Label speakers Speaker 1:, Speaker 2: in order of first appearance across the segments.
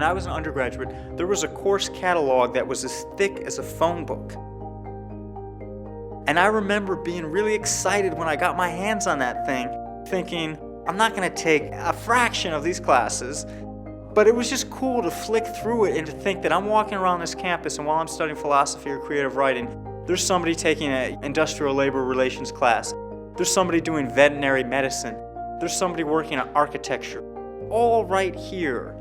Speaker 1: I was an undergraduate, there was a course catalog that was as thick as a phone book. And I remember being really excited when I got my hands on that thing, thinking, I'm not going to take a fraction of these classes. But it was just cool to flick through it and to think that I'm walking around this campus, and while I'm studying philosophy or creative writing, there's somebody taking an industrial labor relations class. There's somebody doing veterinary medicine. There's somebody working on architecture. All right here.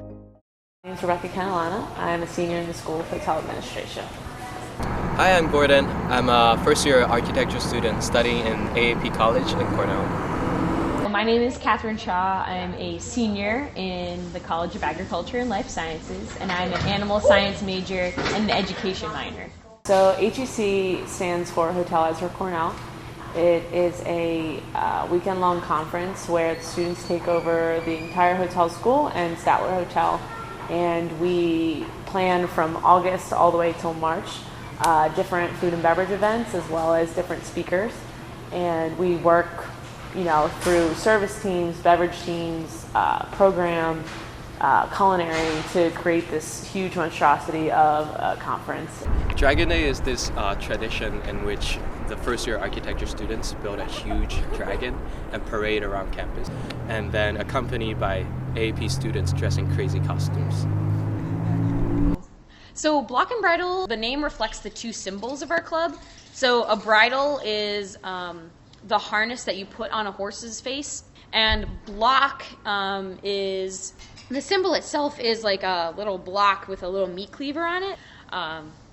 Speaker 2: My name is Rebecca Catalana. I'm a senior in the School of Hotel Administration.
Speaker 3: Hi, I'm Gordon. I'm a first-year architecture student studying in AAP College in Cornell.
Speaker 4: My name is Catherine Shaw. I'm a senior in the College of Agriculture and Life Sciences, and I'm an animal science major and an education minor.
Speaker 2: So HEC stands for Hoteliers Are Cornell. It is a weekend-long conference where the students take over the entire hotel school and Statler Hotel, and we plan from August all the way till March different food and beverage events as well as different speakers, and we work through service teams, beverage teams, program, culinary to create this huge monstrosity of a conference.
Speaker 3: Dragon Day is this tradition in which the first-year architecture students build a huge dragon and parade around campus, and then accompanied by AAP students dressed in crazy costumes.
Speaker 4: So block and bridle, the name reflects the two symbols of our club. So a bridle is the harness that you put on a horse's face, and block is the symbol itself is like a little block with a little meat cleaver on it.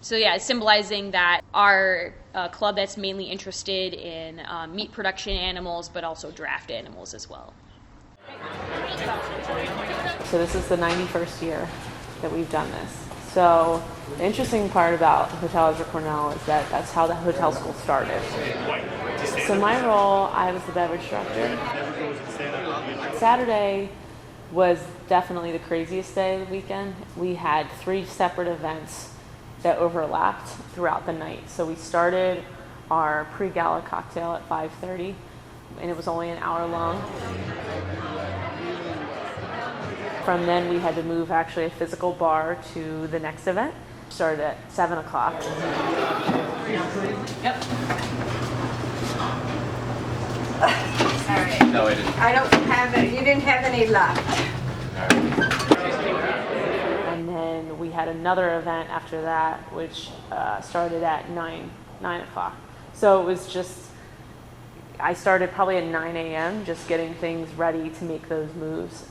Speaker 4: So yeah, it's symbolizing that our club that's mainly interested in meat production animals, but also draft animals as well.
Speaker 2: So this is the 91st year that we've done this. So the interesting part about Hoteliers Are Cornell is that that's how the hotel school started. So my role, I was the beverage director. Saturday was definitely the craziest day of the weekend. We had 3 separate events that overlapped throughout the night. So we started our pre-gala cocktail at 5:30, and it was only an hour long. From then we had to move actually a physical bar to the next event. Started at 7 o'clock.
Speaker 4: Yep.
Speaker 5: Sorry.
Speaker 3: No, I didn't.
Speaker 5: I don't have it. You didn't have any left.
Speaker 2: And then we had another event after that, which started at 9 o'clock. So it was just, I started probably at 9 a.m. just getting things ready to make those moves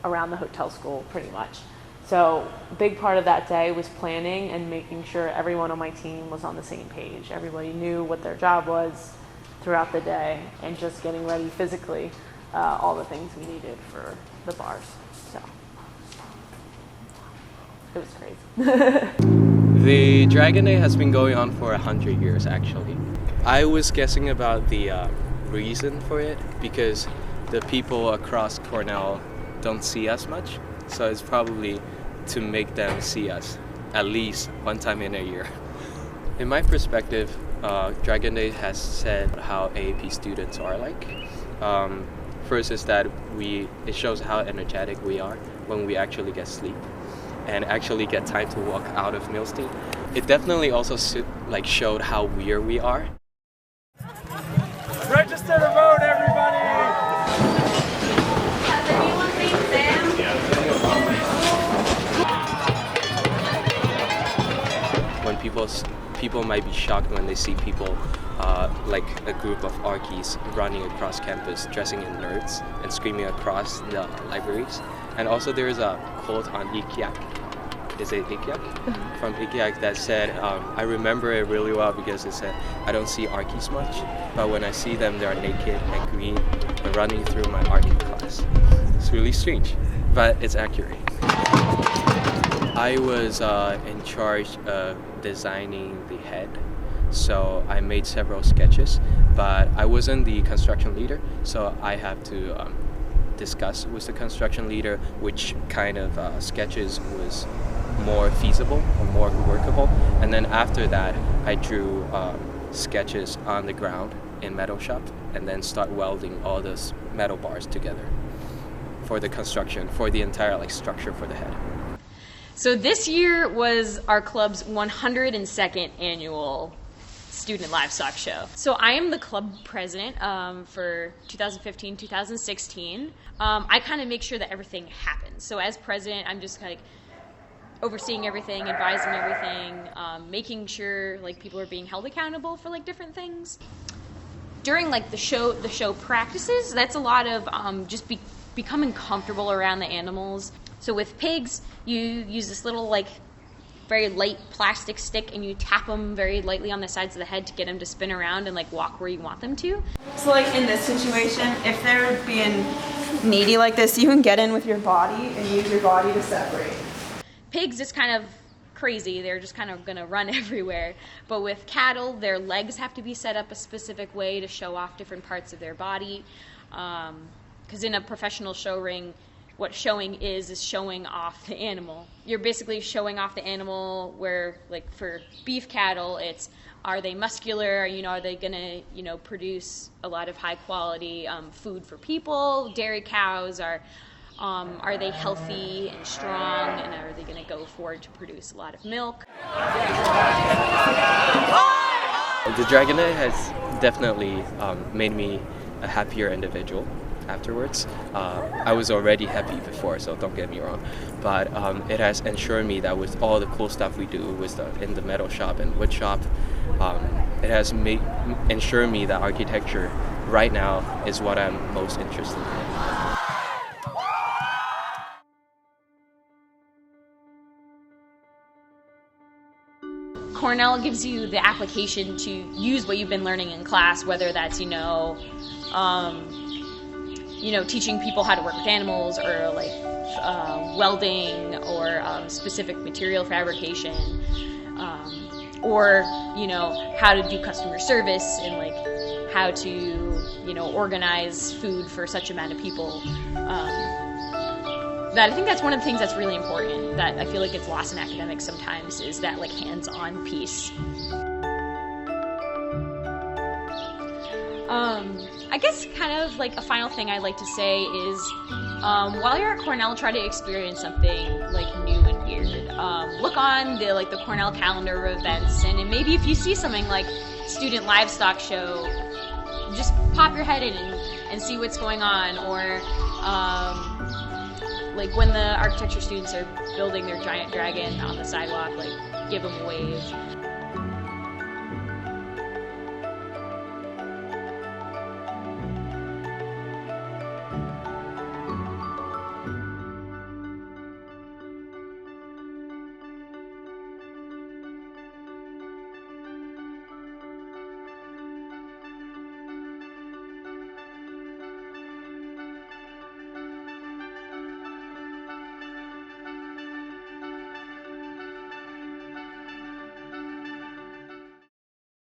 Speaker 2: around the hotel school pretty much. So a big part of that day was planning and making sure everyone on my team was on the same page. Everybody knew what their job was throughout the day, and just getting ready physically all the things we needed for the bars. So it was crazy.
Speaker 3: The Dragon Day has been going on for 100 years actually. I was guessing about the reason for it because the people across Cornell don't see us much, so it's probably to make them see us at least one time in a year. In my perspective, Dragon Day has said how AAP students are like. First is that it shows how energetic we are when we actually get sleep and actually get time to walk out of Milstein. It definitely also showed how weird we are.
Speaker 1: Register to vote, everybody!
Speaker 5: Has anyone seen Sam?
Speaker 3: When people might be shocked when they see people like a group of Archies running across campus dressing in nerds and screaming across the libraries. And also there is a quote on Ikiak. Is it Ikiak? From Ikiak that said, I remember it really well because it said, I don't see Archies much, but when I see them, they're naked and green and running through my Archie class. It's really strange, but it's accurate. I was in charge of designing the head, so I made several sketches, but I wasn't the construction leader, so I have to discuss with the construction leader which kind of sketches was more feasible or more workable, and then after that I drew sketches on the ground in metal shop and then start welding all those metal bars together for the construction, for the entire structure for the head.
Speaker 4: So this year was our club's 102nd annual student livestock show. So I am the club president for 2015-2016. I kind of make sure that everything happens. So as president, I'm just like overseeing everything, advising everything, making sure like people are being held accountable for like different things. During like the show practices, that's a lot of just becoming comfortable around the animals. So with pigs, you use this little like very light plastic stick and you tap them very lightly on the sides of the head to get them to spin around and like walk where you want them to.
Speaker 6: So like in this situation, if they're being needy like this, you can get in with your body and use your body to separate.
Speaker 4: Pigs is kind of crazy. They're just kind of going to run everywhere. But with cattle, their legs have to be set up a specific way to show off different parts of their body. Because in a professional show ring, what showing is showing off the animal. You're basically showing off the animal where, like for beef cattle, it's are they muscular? Are they going to, produce a lot of high quality food for people? Dairy cows are they healthy and strong? And are they going to go forward to produce a lot of milk?
Speaker 3: The Dragonite has definitely made me a happier individual afterwards. I was already happy before, so don't get me wrong, but it has ensured me that with all the cool stuff we do in the metal shop and wood shop, it has ensured me that architecture right now is what I'm most interested in.
Speaker 4: Cornell gives you the application to use what you've been learning in class, whether that's, teaching people how to work with animals or like welding or specific material fabrication, or, how to do customer service and like how to, organize food for such amount of people. That I think that's one of the things that's really important that I feel like gets lost in academics sometimes is that like hands-on piece. I guess kind of like a final thing I'd like to say is while you're at Cornell, try to experience something like new and weird. Look on the Cornell calendar of events, and maybe if you see something like student livestock show, just pop your head in and see what's going on, or like when the architecture students are building their giant dragon on the sidewalk, like give them a wave.